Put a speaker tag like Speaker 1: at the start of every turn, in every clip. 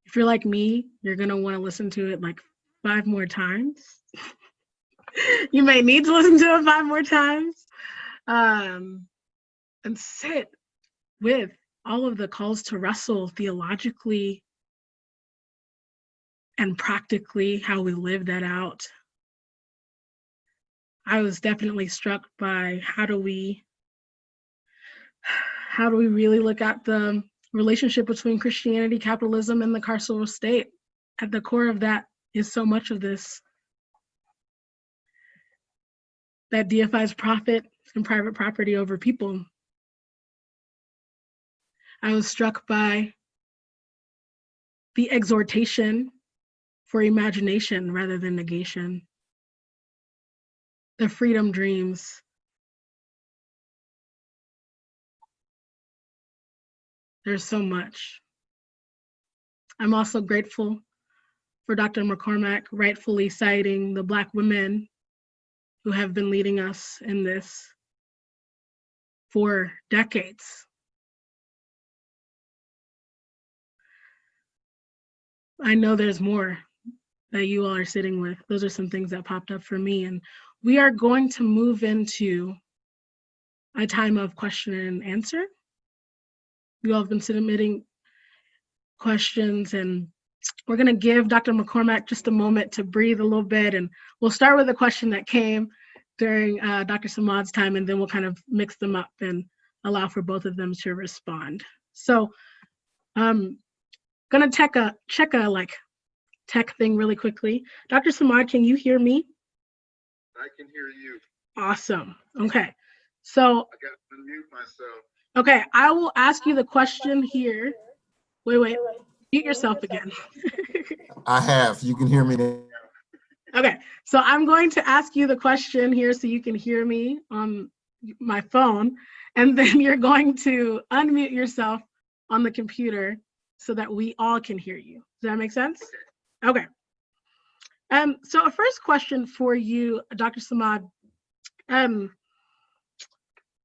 Speaker 1: If you're like me, you're going to want to listen to it like 5 more times. You may need to listen to it 5 more times, and sit with all of the calls to wrestle theologically and practically how we live that out. I was definitely struck by how do we really look at the relationship between Christianity, capitalism, and the carceral state. At the core of that is so much of this that deifies profit and private property over people. I was struck by the exhortation for imagination rather than negation. The freedom dreams. There's so much. I'm also grateful for Dr. McCormack rightfully citing the Black women who have been leading us in this for decades. I know there's more that you all are sitting with. Those are some things that popped up for me. And we are going to move into a time of question and answer. You all have been submitting questions, and we're going to give Dr. McCormack just a moment to breathe a little bit. And we'll start with a question that came during Dr. Samad's time, and then we'll kind of mix them up and allow for both of them to respond. So I'm going to check a like tech thing really quickly. Dr. Samad, can you hear me?
Speaker 2: I can hear you.
Speaker 1: Awesome. Okay. So
Speaker 2: I got to unmute myself.
Speaker 1: Okay, I will ask you the question here. Wait, mute yourself again.
Speaker 3: I have. You can hear me now.
Speaker 1: Okay, so I'm going to ask you the question here so you can hear me on my phone, and then you're going to unmute yourself on the computer so that we all can hear you. Does that make sense? Okay. So a first question for you, Dr. Samad.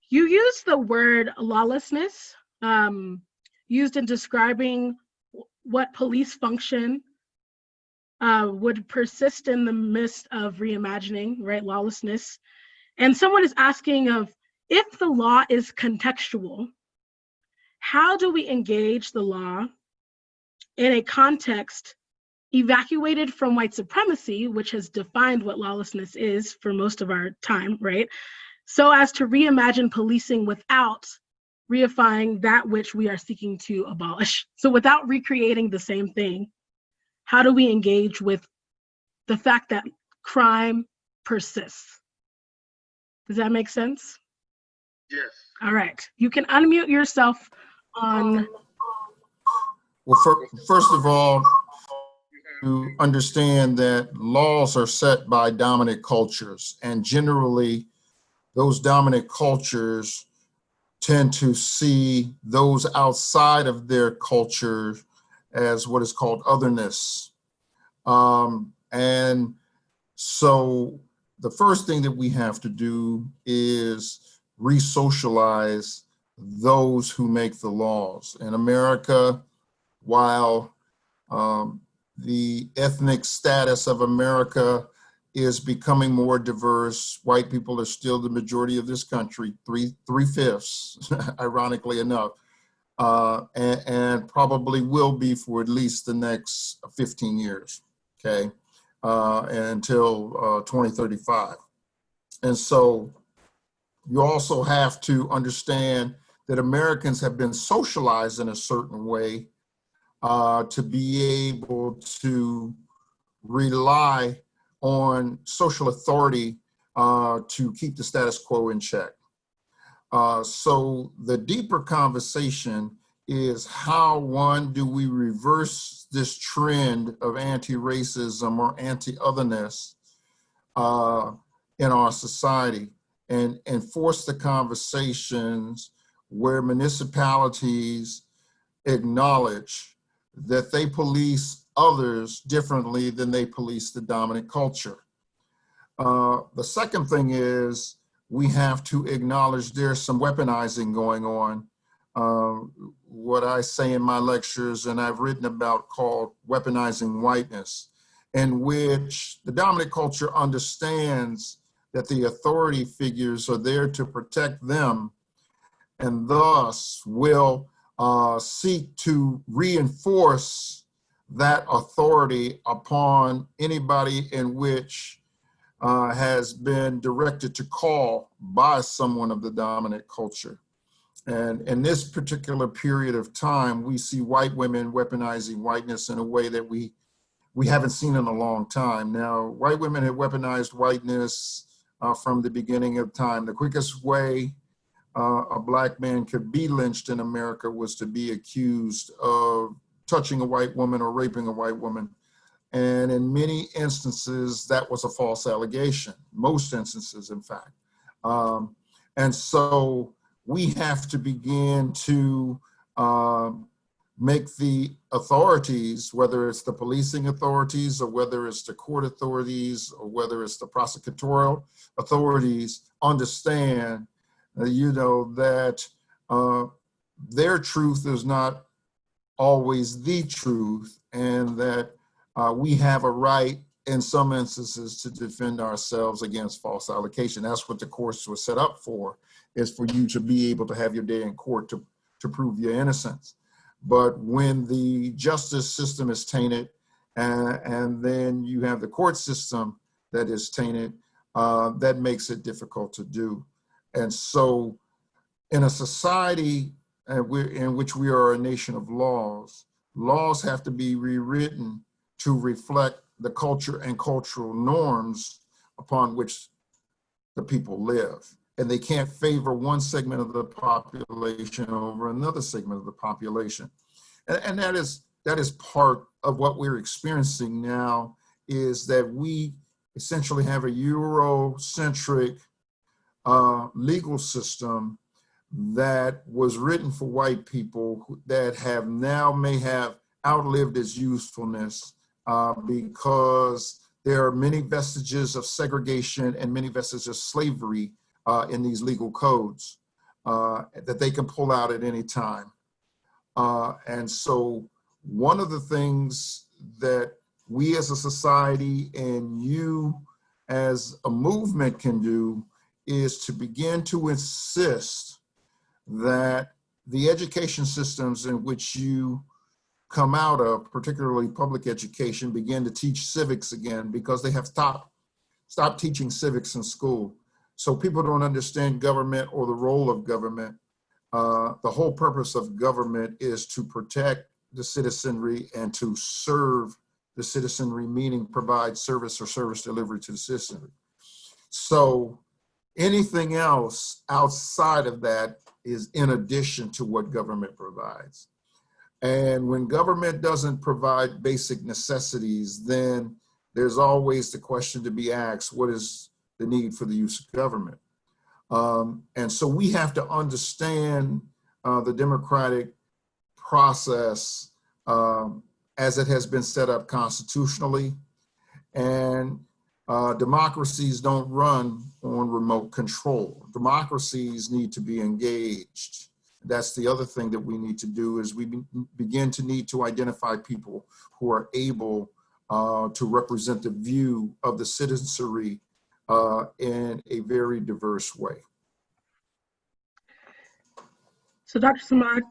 Speaker 1: You use the word lawlessness used in describing what police function would persist in the midst of reimagining, right, lawlessness. And someone is asking of, if the law is contextual, how do we engage the law in a context evacuated from white supremacy, which has defined what lawlessness is for most of our time, right? So as to reimagine policing without reifying that which we are seeking to abolish. So without recreating the same thing, how do we engage with the fact that crime persists? Does that make sense?
Speaker 2: Yes.
Speaker 1: All right, you can unmute yourself on.
Speaker 3: Well, first of all, you understand that laws are set by dominant cultures, and generally those dominant cultures tend to see those outside of their culture as what is called otherness. And so the first thing that we have to do is re-socialize those who make the laws. In America, while the ethnic status of America is becoming more diverse, white people are still the majority of this country, three-fifths, ironically enough, and probably will be for at least the next 15 years, okay, until 2035. And so you also have to understand that Americans have been socialized in a certain way to be able to rely on social authority to keep the status quo in check. So the deeper conversation is how, one, do we reverse this trend of anti-racism or anti-otherness in our society and force the conversations where municipalities acknowledge that they police others differently than they police the dominant culture. The second thing is we have to acknowledge there's some weaponizing going on what I say in my lectures, and I've written about, called weaponizing whiteness, in which the dominant culture understands that the authority figures are there to protect them, and thus will seek to reinforce that authority upon anybody in which has been directed to call by someone of the dominant culture. And in this particular period of time, we see white women weaponizing whiteness in a way that we haven't seen in a long time. Now, white women have weaponized whiteness from the beginning of time. The quickest way a Black man could be lynched in America was to be accused of touching a white woman or raping a white woman. And in many instances, that was a false allegation, most instances, in fact. And so we have to begin to make the authorities, whether it's the policing authorities or whether it's the court authorities or whether it's the prosecutorial authorities, understand, that their truth is not always the truth, and that we have a right in some instances to defend ourselves against false allegation. That's what the courts were set up for, is for you to be able to have your day in court to prove your innocence. But when the justice system is tainted, and then you have the court system that is tainted, that makes it difficult to do. And so in a society in which we are a nation of laws, laws have to be rewritten to reflect the culture and cultural norms upon which the people live. And they can't favor one segment of the population over another segment of the population. And that is part of what we're experiencing now, is that we essentially have a Eurocentric legal system that was written for white people that have now may have outlived its usefulness because there are many vestiges of segregation and many vestiges of slavery in these legal codes that they can pull out at any time. And so one of the things that we as a society and you as a movement can do is to begin to insist that the education systems in which you come out of, particularly public education, begin to teach civics again, because they have stopped teaching civics in school. So people don't understand government or the role of government. The whole purpose of government is to protect the citizenry and to serve the citizenry, meaning provide service or service delivery to the citizenry. So anything else outside of that is in addition to what government provides. And when government doesn't provide basic necessities, then there's always the question to be asked, what is the need for the use of government? And so we have to understand the democratic process as it has been set up constitutionally. And democracies don't run on remote control. Democracies need to be engaged. That's the other thing that we need to do, is we begin to need to identify people who are able to represent the view of the citizenry in a very diverse way.
Speaker 1: So Dr. Samad,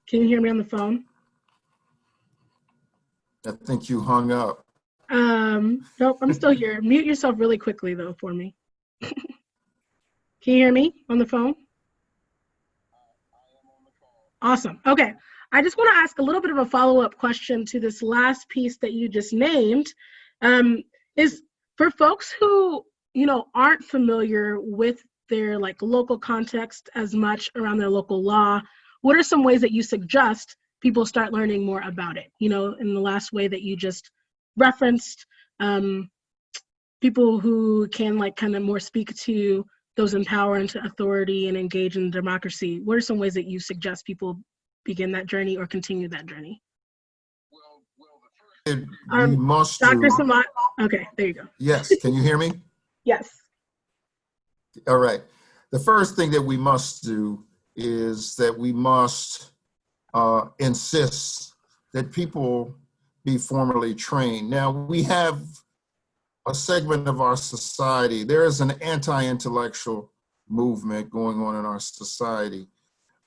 Speaker 1: can you hear me on the phone?
Speaker 3: I think you hung up.
Speaker 1: Nope, I'm still here. Mute yourself really quickly though for me. Can you hear me on the phone? Awesome. Okay. I just want to ask a little bit of a follow-up question to this last piece that you just named. Is for folks who, aren't familiar with their local context as much around their local law, what are some ways that you suggest people start learning more about it? In the last way that you just referenced, people who can kind of more speak to those in power and to authority and engage in democracy. What are some ways that you suggest people begin that journey or continue that journey?
Speaker 3: We must
Speaker 1: Dr. Samad, okay, there you go.
Speaker 3: Yes, can you hear me?
Speaker 1: Yes.
Speaker 3: All right. The first thing that we must do is that we must insist that people be formally trained. Now, we have a segment of our society, there is an anti-intellectual movement going on in our society.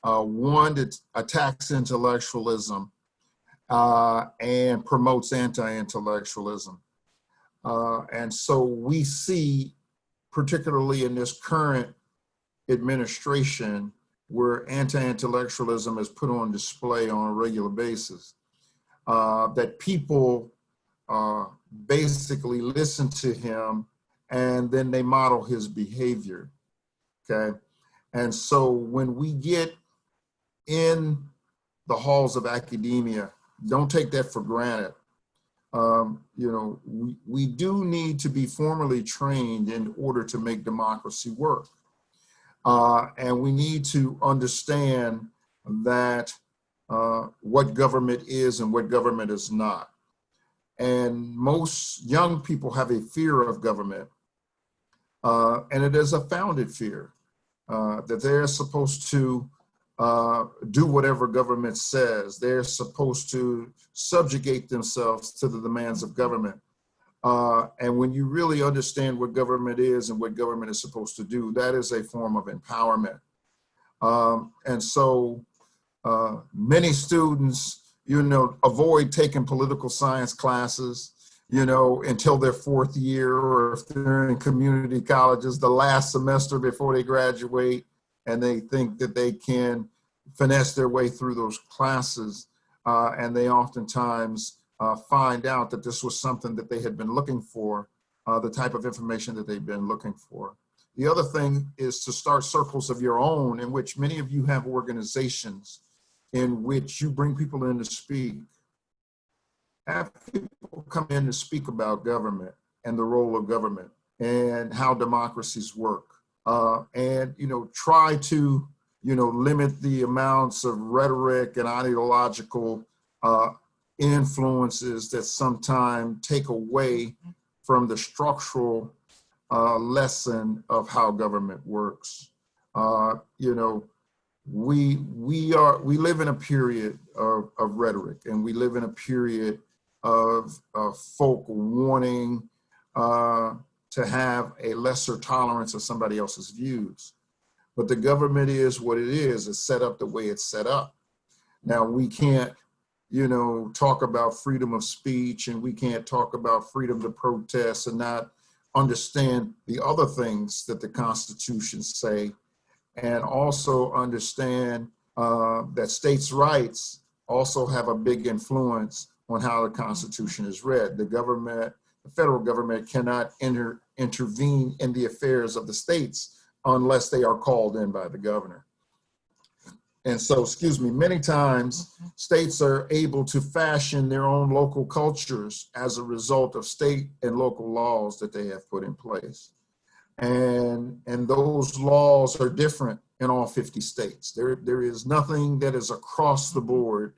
Speaker 3: One that attacks intellectualism and promotes anti-intellectualism. And so we see, particularly in this current administration, where anti-intellectualism is put on display on a regular basis, that people basically listen to him and then they model his behavior, okay? And so when we get in the halls of academia, don't take that for granted. You know, we do need to be formally trained in order to make democracy work. And we need to understand that what government is and what government is not. And most young people have a fear of government, and it is a founded fear that they're supposed to do whatever government says. They're supposed to subjugate themselves to the demands of government. And when you really understand what government is and what government is supposed to do, that is a form of empowerment. And so many students, you know, avoid taking political science classes, you know, until their fourth year, or if they're in community colleges, the last semester before they graduate, and they think that they can finesse their way through those classes. And they oftentimes find out that this was something that they had been looking for, the type of information that they've been looking for. The other thing is to start circles of your own, in which many of you have organizations in which you bring people in to speak. Have people come in to speak about government and the role of government and how democracies work. And, you know, try to, you know, limit the amounts of rhetoric and ideological influences that sometimes take away from the structural lesson of how government works. You know, we live in a period of rhetoric, and we live in a period of folk wanting to have a lesser tolerance of somebody else's views. But the government is what it is. It's set up the way it's set up. Now, we can't, you know, talk about freedom of speech, and we can't talk about freedom to protest and not understand the other things that the Constitution say, and also understand that states' rights also have a big influence on how the Constitution is read. The government, the federal government, cannot intervene in the affairs of the states unless they are called in by the governor. And so, excuse me, many times states are able to fashion their own local cultures as a result of state and local laws that they have put in place. And those laws are different in all 50 states. There is nothing that is across the board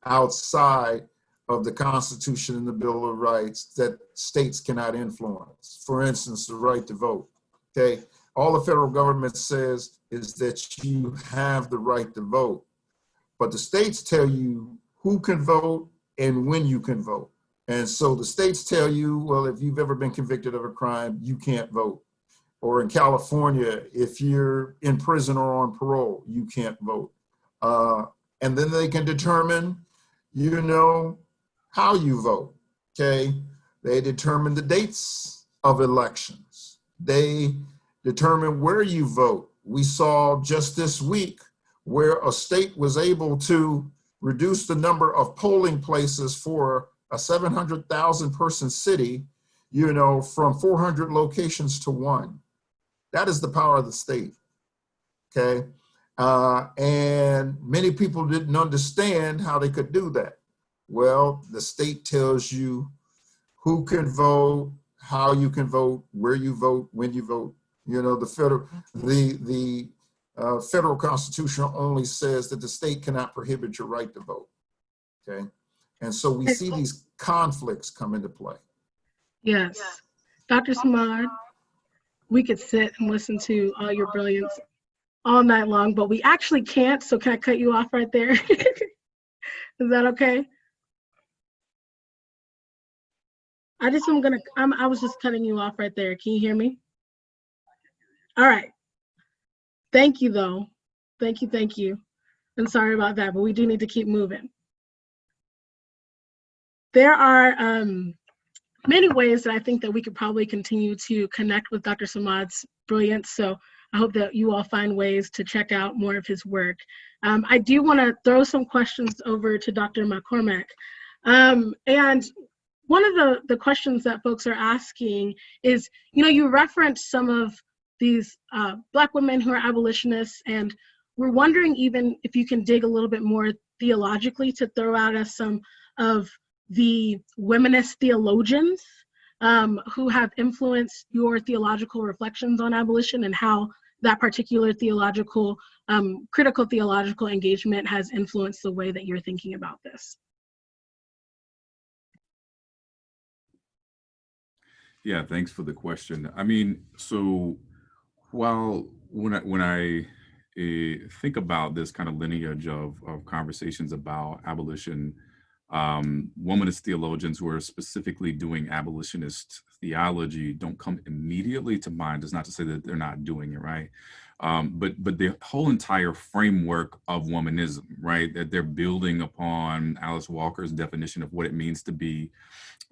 Speaker 3: outside of the Constitution and the Bill of Rights that states cannot influence. For instance, the right to vote, okay? All the federal government says is that you have the right to vote, but the states tell you who can vote and when you can vote. And so the states tell you, well, if you've ever been convicted of a crime, you can't vote. Or in California, if you're in prison or on parole, you can't vote. And then they can determine, you know, how you vote, okay? They determine the dates of elections. They determine where you vote. We saw just this week where a state was able to reduce the number of polling places for a 700,000 person city, you know, from 400 locations to 1. That is the power of the state, okay? And many people didn't understand how they could do that. Well, the state tells you who can vote, how you can vote, where you vote, when you vote. You know, the federal Constitution only says that the state cannot prohibit your right to vote, okay? And so we see these conflicts come into play.
Speaker 1: Yes. Dr. Samad, we could sit and listen to all your brilliance all night long, but we actually can't. So can I cut you off right there? Is that okay? I was just cutting you off right there. Can you hear me? All right. Thank you though. Thank you, thank you. And sorry about that, but we do need to keep moving. There are many ways that I think that we could probably continue to connect with Dr. Samad's brilliance. So I hope that you all find ways to check out more of his work. I do want to throw some questions over to Dr. McCormack. And one of the questions that folks are asking is, you referenced some of these Black women who are abolitionists, and we're wondering even if you can dig a little bit more theologically to throw out us some of the womanist theologians who have influenced your theological reflections on abolition, and how that particular theological, critical theological engagement has influenced the way that you're thinking about this.
Speaker 4: Yeah, thanks for the question. I mean, so when I think about this kind of lineage of conversations about abolition, womanist theologians who are specifically doing abolitionist theology don't come immediately to mind. It's not to say that they're not doing it, right? But the whole entire framework of womanism, right, that they're building upon Alice Walker's definition of what it means to be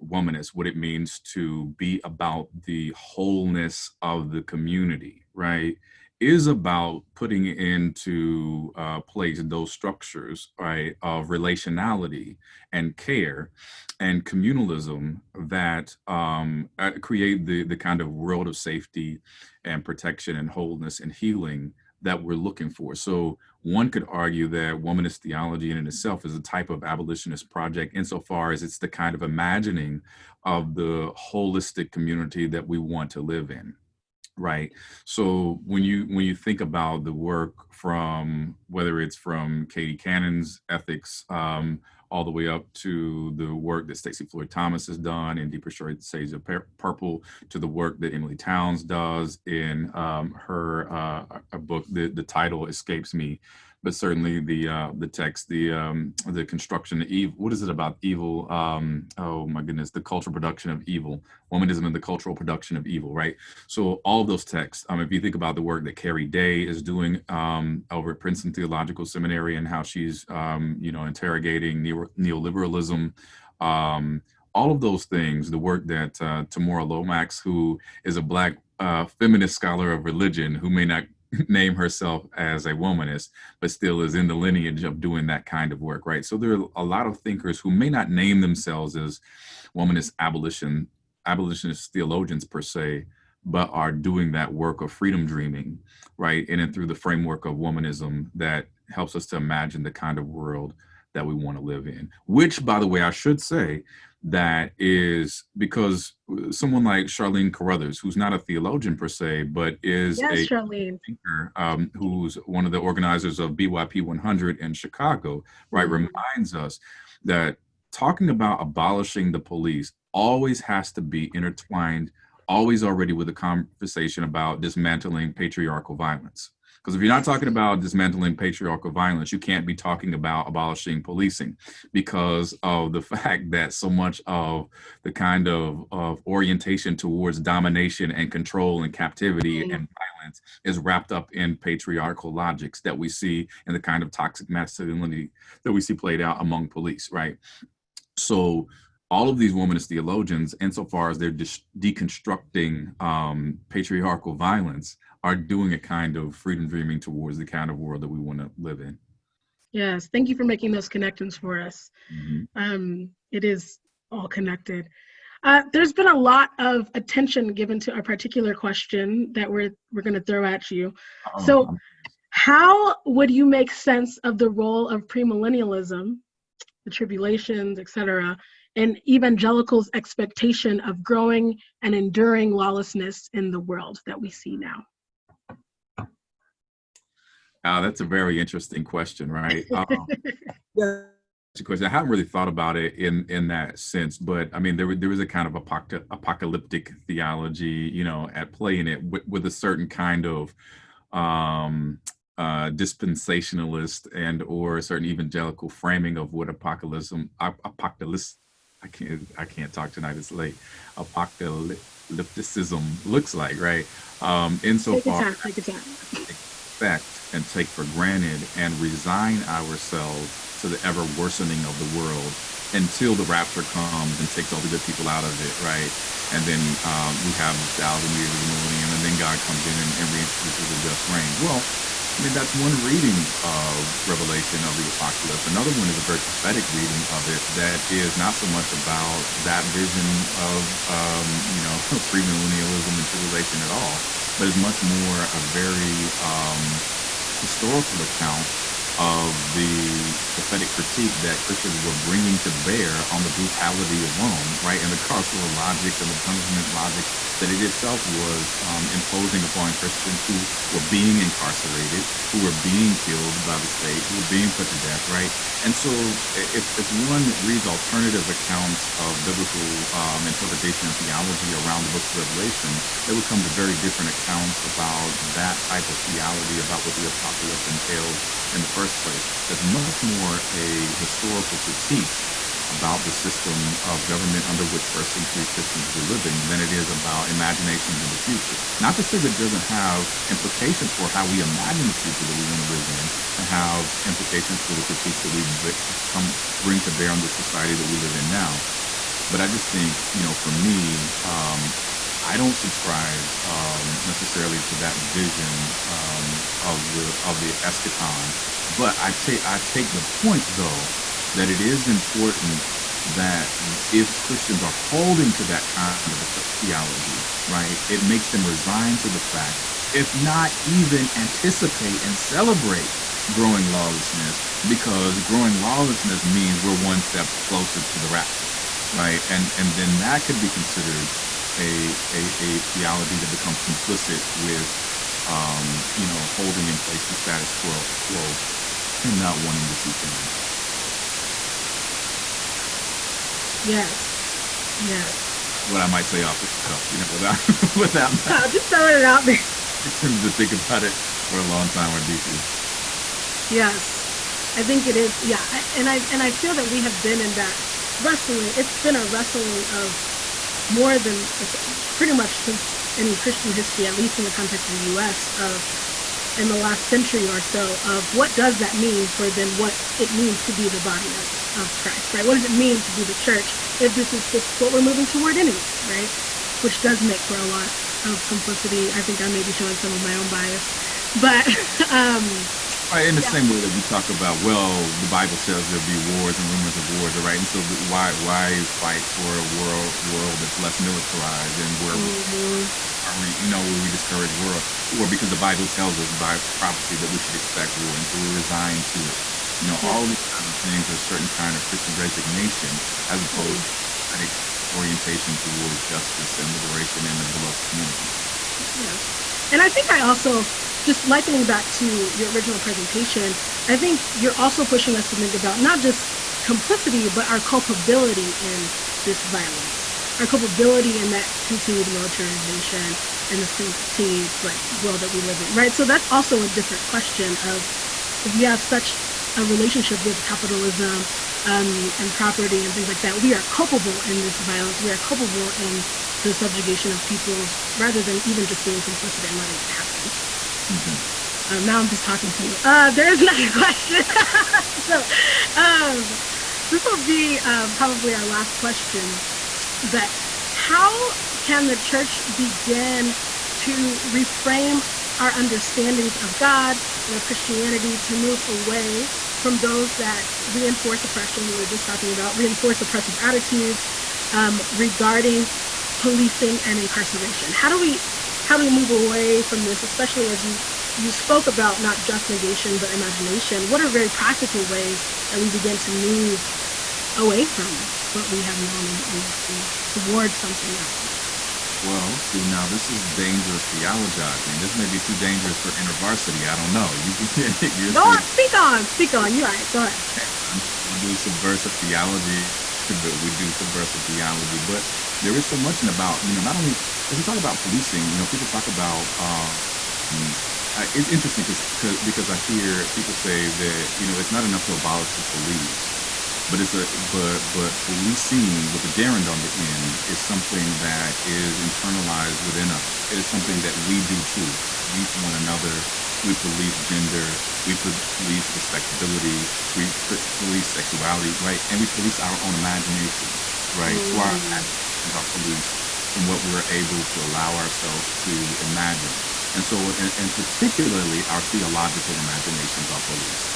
Speaker 4: womanist, what it means to be about the wholeness of the community, right, is about putting into place those structures, right, of relationality and care and communalism that create the kind of world of safety and protection and wholeness and healing that we're looking for. So one could argue that womanist theology in itself is a type of abolitionist project insofar as it's the kind of imagining of the holistic community that we want to live in. Right. So when you think about the work from, whether it's from Katie Cannon's ethics, all the way up to the work that Stacey Floyd Thomas has done in Deeper Shades of Purple, to the work that Emily Towns does in her book, the title escapes me, but certainly the text, the construction of evil. What is it about evil? Oh my goodness, the cultural production of evil, womanism and the cultural production of evil, right? So all of those texts, if you think about the work that Carrie Day is doing over at Princeton Theological Seminary, and how she's, interrogating neoliberalism, all of those things, the work that Tamora Lomax, who is a Black feminist scholar of religion, who may not name herself as a womanist, but still is in the lineage of doing that kind of work, right? So there are a lot of thinkers who may not name themselves as womanist abolitionist theologians per se, but are doing that work of freedom dreaming, right? And then through the framework of womanism that helps us to imagine the kind of world that we want to live in, which, by the way, I should say, that is because someone like Charlene Carruthers, who's not a theologian per se, but is a thinker, who's one of the organizers of BYP 100 in Chicago, right, reminds us that talking about abolishing the police always has to be intertwined, always already with a conversation about dismantling patriarchal violence. Because if you're not talking about dismantling patriarchal violence, you can't be talking about abolishing policing, because of the fact that so much of the kind of orientation towards domination and control and captivity and violence is wrapped up in patriarchal logics that we see in the kind of toxic masculinity that we see played out among police, right? So all of these womanist theologians, insofar as they're deconstructing patriarchal violence, are doing a kind of freedom dreaming towards the kind of world that we want to live in.
Speaker 1: Yes, thank you for making those connections for us. It is all connected. There's been a lot of attention given to a particular question that we're going to throw at you. So how would you make sense of the role of premillennialism, the tribulations, etc., and evangelicals' expectation of growing and enduring lawlessness in the world that we see now?
Speaker 4: That's a very interesting question, right? Yeah, question. I haven't really thought about it in that sense, but I mean, there was a kind of apocalyptic theology, at play in it, with a certain kind of dispensationalist and or certain evangelical framing of what apocalypse. I can't talk tonight. It's late. Apocalypticism looks like, right? Insofar
Speaker 1: Take your time.
Speaker 4: expect and take for granted and resign ourselves to the ever worsening of the world until the rapture comes and takes all the good people out of it, right? And then we have 1,000 years of the millennium, and then God comes in and reintroduces a just reign. Well, I mean, that's one reading of Revelation of the apocalypse. Another one is a very prophetic reading of it that is not so much about that vision of, premillennialism and tribulation at all, but is much more a very historical account of the prophetic critique that Christians were bringing to bear on the brutality of Rome, right, and the carceral logic and the punishment logic that it itself was imposing upon Christians who were being incarcerated, who were being killed by the state, who were being put to death, right? And so if one reads alternative accounts of biblical interpretation and theology around the book of Revelation, they would come to very different accounts about that type of theology, about what the apocalypse entails in the first place. There's much more a historical critique about the system of government under which first century Christians were living than it is about imaginations of the future. Not to say that it doesn't have implications for how we imagine the future that we want to live in, and have implications for the critiques that we bring to bear on the society that we live in now. But I just think, for me, I don't subscribe necessarily to that vision of the eschaton. But I take the point, though, that it is important that if Christians are holding to that kind of theology, right, it makes them resign to the fact, if not even anticipate and celebrate growing lawlessness, because growing lawlessness means we're one step closer to the rapture, right? And then that could be considered a theology that becomes complicit with, holding in place the status quo and not wanting to see change.
Speaker 1: Yes.
Speaker 4: What I might say off the cuff, without
Speaker 1: just throwing it out there.
Speaker 4: To think about it for a long time or deeply.
Speaker 1: Yes, I think it is. Yeah, and I feel that we have been in that wrestling. It's been a wrestling of more than pretty much since in Christian history, at least in the context of the U.S. In the last century or so, of what does that mean for then what it means to be the body of Christ, right? What does it mean to be the church if this is just what we're moving toward anyway, right? Which does make for a lot of complicity. I think I may be showing some of my own bias, but
Speaker 4: right, in the same way that we talk about, the Bible says there'll be wars and rumors of wars, right? And so why fight for a world that's less militarized and where we discourage world, or because the Bible tells us by prophecy that we should expect war, and so we resign to it. All these kinds of things are certain kind of Christian resignation as opposed to an orientation towards justice and liberation in the beloved community.
Speaker 1: Yeah. And I think I also, just likening back to your original presentation, I think you're also pushing us to think about not just complicity, but our culpability in this violence, our culpability in that continued militarization and this continued world that we live in, right? So that's also a different question of, if we have such a relationship with capitalism and property and things like that, we are culpable in this violence. We are culpable in the subjugation of people, rather than even just being complicit and letting it happen. Mm-hmm. Now I'm just talking to you. There is another question. So this will be probably our last question. But how can the church begin to reframe our understandings of God and of Christianity to move away from those that reinforce oppression? We were just talking about reinforce oppressive attitudes regarding policing and incarceration. How do we move away from this, especially as you spoke about not just negation but imagination? What are very practical ways that we begin to move away from what we have known and towards something else?
Speaker 4: Well, see, now this is dangerous theologizing. This may be too dangerous for InterVarsity. I don't know.
Speaker 1: Go on, speak on. You're right. Go ahead.
Speaker 4: We do subversive theology, but we do subversive theology. But there is so much about, not only, as we talk about policing, people talk about it's interesting because I hear people say that, it's not enough to abolish the police, but but policing with a gerund on the end is something that is internalized within us. It is something that we do too. We police one another. We police gender. We police respectability. We police sexuality, right? And we police our own imaginations, right? So our imaginations are policed from what we're able to allow ourselves to imagine. And so, and particularly our theological imaginations are policed.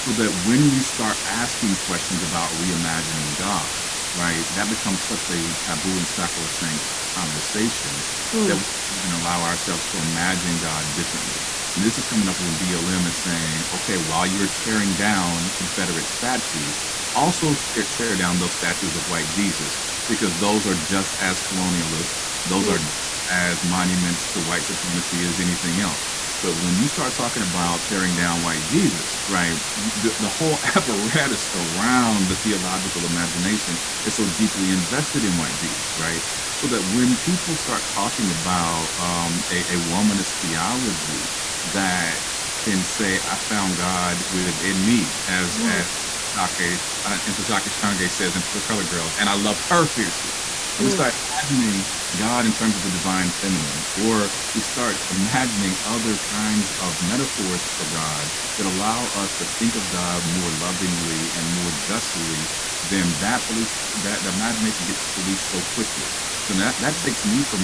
Speaker 4: So that when we start asking questions about reimagining God, right, that becomes such a taboo and sacrosanct conversation that we can allow ourselves to imagine God differently. And this is coming up when BLM is saying, okay, while you're tearing down Confederate statues, also tear down those statues of white Jesus, because those are just as colonialist. Those are as monuments to white supremacy as anything else. But when you start talking about tearing down white Jesus, right, the whole apparatus around the theological imagination is so deeply invested in white Jesus, right? So that when people start talking about a womanist theology that can say, I found God within me, as Ntozake Shange says in The Color Girls, and I love her fiercely. And we start imagining God in terms of the divine feminine, or we start imagining other kinds of metaphors for God that allow us to think of God more lovingly and more justly, then that imagination gets policed so quickly. So that takes me from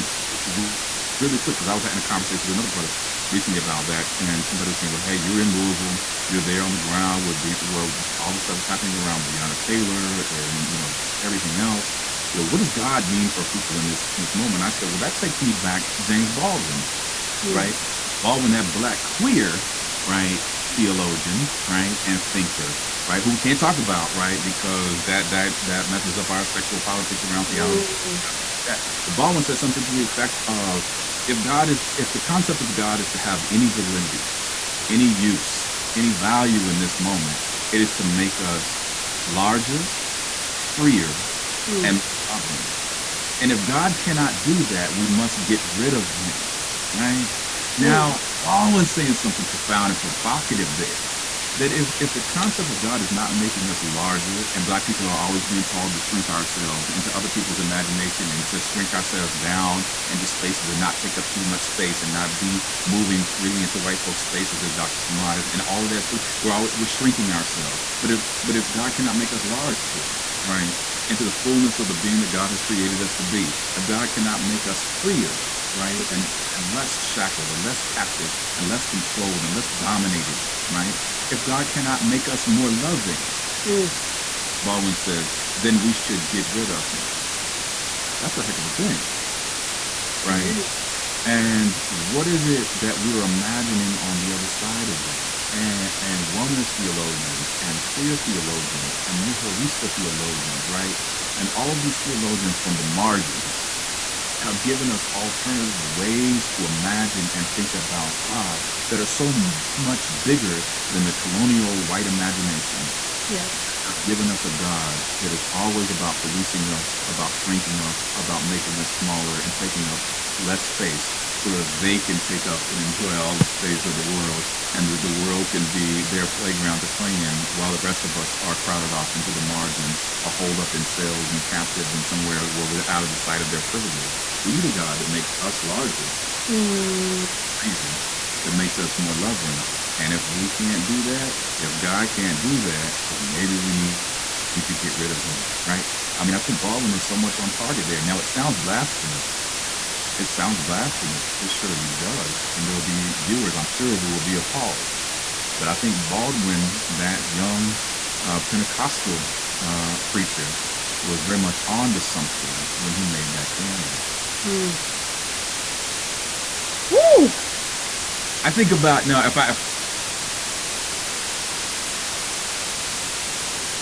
Speaker 4: really quick, because I was having a conversation with another brother recently about that, and somebody was saying, well, hey, you're in Louisville, you're there on the ground where all the stuff is happening around Breonna Taylor and everything else. What does God mean for people in this moment? I said, well, that takes me back to James Baldwin, right? Baldwin, that black queer, right, theologian, right, and thinker, right, who we can't talk about, right, because that messes up our sexual politics around theology. But Baldwin said something to the effect of, if the concept of God is to have any validity, any use, any value in this moment, it is to make us larger, freer, and loving. And if God cannot do that, we must get rid of him, right? Now, Baldwin's saying something profound and provocative there. That if the concept of God is not making us larger, and Black people are always being called to shrink ourselves into other people's imagination and to shrink ourselves down into spaces and not take up too much space and not be moving really into white folks' spaces, as Dr. Samad and all of that, we're shrinking ourselves. But if God cannot make us large, right, into the fullness of the being that God has created us to be, if God cannot make us freer, right, and less shackled and less captive and less controlled and less dominated, right, if God cannot make us more loving, Baldwin says, then we should get rid of him. That's a heck of a thing, right? And what is it that we're imagining on the other side of that? And womanist theologians and queer theologians and nihilista theologians, right? And all of these theologians from the margins have given us alternative ways to imagine and think about God that are so much bigger than the colonial white imagination. Have given us a God that is always about policing us, about shrinking us, about making us smaller and taking up less space so that they can take up and enjoy all the space of the world, and that the world can be their playground to play in, while the rest of us are crowded off into the margin, or holed up in cells and captive in somewhere where we're out of the sight of their privileges. We need a God that makes us larger, reason, that makes us more loving. And if we can't do that, if God can't do that, then maybe we need to get rid of him, right? I mean, I think Baldwin is so much on target there. Now, it sounds blasphemous. It sounds blasphemous. It surely does. And there will be viewers, I'm sure, who will be appalled. But I think Baldwin, that young Pentecostal preacher, was very much on to something when he made that claim. I think about, now, if